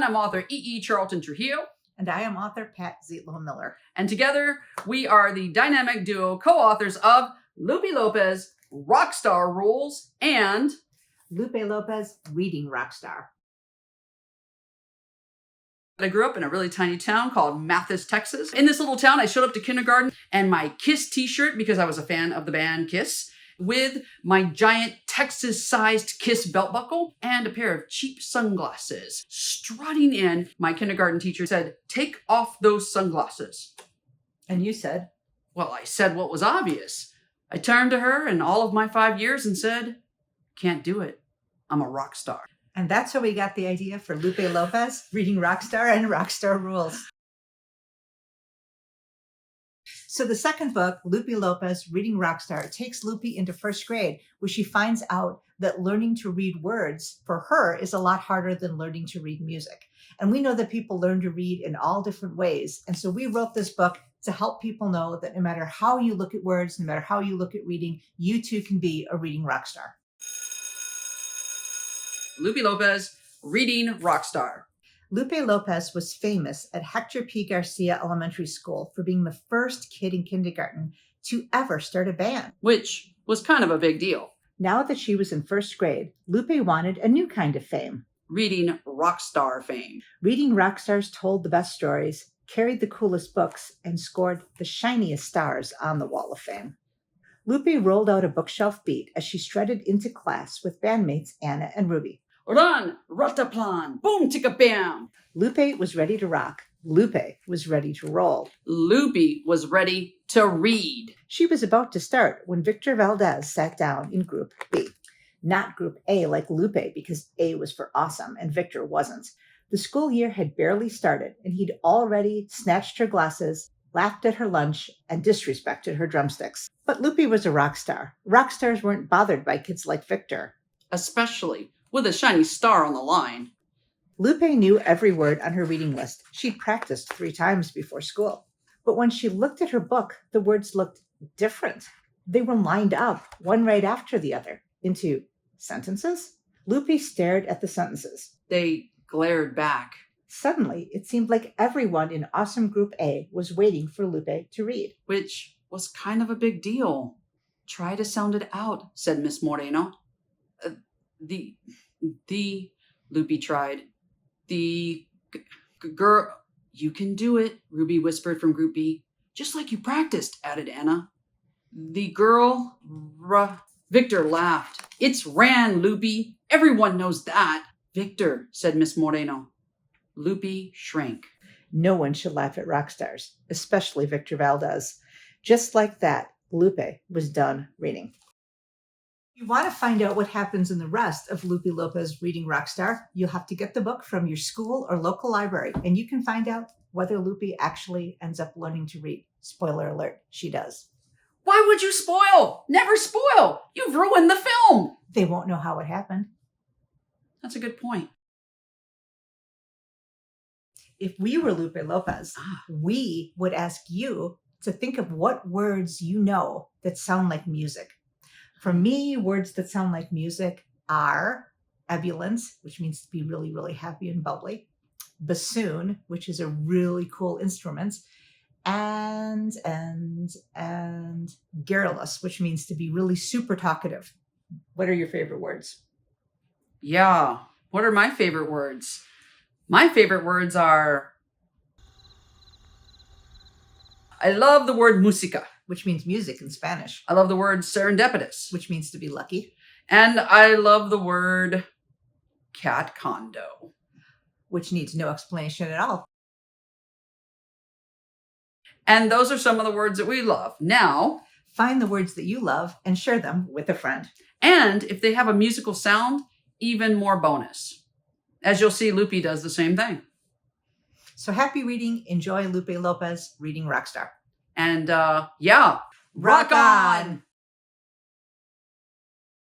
I'm author E.E. Charlton-Trujillo. And I am author Pat Zietlow Miller. And together, we are the dynamic duo co-authors of LUPE LOPEZ, Rockstar Rules, and LUPE LOPEZ, Reading Rockstar. I grew up in a really tiny town called Mathis, Texas. In this little town, I showed up to kindergarten and my Kiss t-shirt, because I was a fan of the band Kiss, with my giant Texas-sized Kiss belt buckle and a pair of cheap sunglasses. Strutting in, my kindergarten teacher said, "Take off those sunglasses." And you said? Well, I said what was obvious. I turned to her in all of my 5 years and said, "Can't do it. I'm a rock star." And that's how we got the idea for LUPE LOPEZ, Reading Rockstar and Rockstar Rules. So the second book, LUPE LOPEZ, Reading Rockstar, takes Lupe into first grade, where she finds out that learning to read words for her is a lot harder than learning to read music. And we know that people learn to read in all different ways. And so we wrote this book to help people know that no matter how you look at words, no matter how you look at reading, you too can be a reading rockstar. LUPE LOPEZ, Reading Rockstar. LUPE LOPEZ was famous at Hector P. Garcia Elementary School for being the first kid in kindergarten to ever start a band. Which was kind of a big deal. Now that she was in first grade, Lupe wanted a new kind of fame. Reading rockstar fame. Reading rockstars told the best stories, carried the coolest books, and scored the shiniest stars on the Wall of Fame. Lupe rolled out a bookshelf beat as she strutted into class with bandmates Anna and Ruby. Run, rataplan, boom, ticka bam. Lupe was ready to rock. Lupe was ready to roll. Lupe was ready to read. She was about to start when Victor Valdez sat down in Group B. Not Group A like Lupe, because A was for awesome and Victor wasn't. The school year had barely started, and he'd already snatched her glasses, laughed at her lunch, and disrespected her drumsticks. But Lupe was a rock star. Rock stars weren't bothered by kids like Victor. Especially with a shiny star on the line. Lupe knew every word on her reading list. She'd practiced 3 times before school. But when she looked at her book, the words looked different. They were lined up, one right after the other, into sentences. Lupe stared at the sentences. They glared back. Suddenly, it seemed like everyone in Awesome Group A was waiting for Lupe to read. Which was kind of a big deal. "Try to sound it out," said Miss Moreno. Lupe tried. Girl, you can do it, Ruby whispered from Group B. "Just like you practiced," added Anna. Victor laughed. "It's ran, Lupe. Everyone knows that." "Victor," said Miss Moreno. Lupe shrank. No one should laugh at rock stars, especially Victor Valdez. Just like that, Lupe was done reading. If you want to find out what happens in the rest of LUPE LOPEZ Reading Rockstar, you'll have to get the book from your school or local library, and you can find out whether Lupe actually ends up learning to read. Spoiler alert, she does. Why would you spoil? Never spoil. You've ruined the film. They won't know how it happened. That's a good point. If we were LUPE LOPEZ, we would ask you to think of what words you know that sound like music. For me, words that sound like music are ebullience, which means to be really, really happy and bubbly, bassoon, which is a really cool instrument, and garrulous, which means to be really super talkative. What are your favorite words? Yeah, what are my favorite words? My favorite words are... I love the word música, which means music in Spanish. I love the word serendipitous, which means to be lucky. And I love the word cat condo, which needs no explanation at all. And those are some of the words that we love. Now, find the words that you love and share them with a friend. And if they have a musical sound, even more bonus. As you'll see, Lupe does the same thing. So happy reading. Enjoy LUPE LOPEZ Reading Rockstar. And yeah, rock on!